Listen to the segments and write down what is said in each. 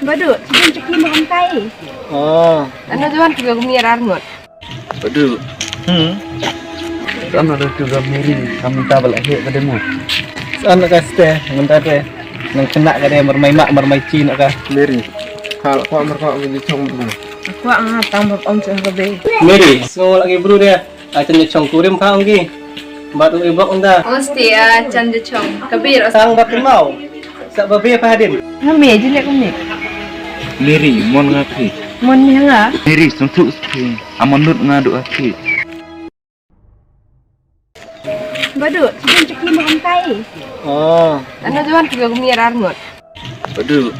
Badut, sebelum cekin makan kai. Oh, Ano doon juga kumirar ngot. betul. Sana ada juga miri, kami tak boleh hek pada mu. Sana kasih, mentah deh. Nang kena kade mermai mak mermai cin akah. Miri. Kalau kau merkau ini cong tu. Aku ang hatang bab om cah kabe. Miri, so lagi bro dia. Acan ni cong kurim kau lagi. Batu ibak unda. Mesti chan de chong. Kabir Sang batu mau. Sak babe apa hadin? Ngame je lek kumne. Miri mon ngapi. Mon ni nga. Miri suntuk spring. Amanut ngadu api. Badut, sebelum cekin makan kai. Oh, Ano doon juga kumirar ngot. betul.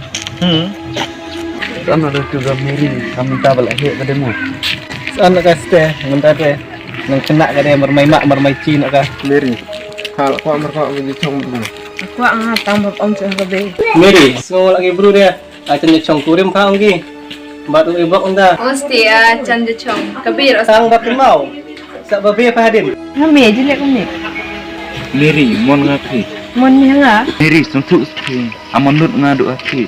Sana ada juga miri, kami tak boleh hek pada mu. Sana kasih, mentah deh. Nang kena kade mermai mak mermai cin akah. Miri. Kalau kau merkau ini cong tu. Aku ang hatang bab om cah kabe. Miri, so lagi bro dia. Acan ni cong kurim kau lagi. Batu ibak unda. Mesti chan de chong. Kabir Sang batu mau. Sak babe apa hadin? ngame je lek kumne. Miri mon ngapi. Mon ni nga. Miri suntuk spring. Amanut ngadu api.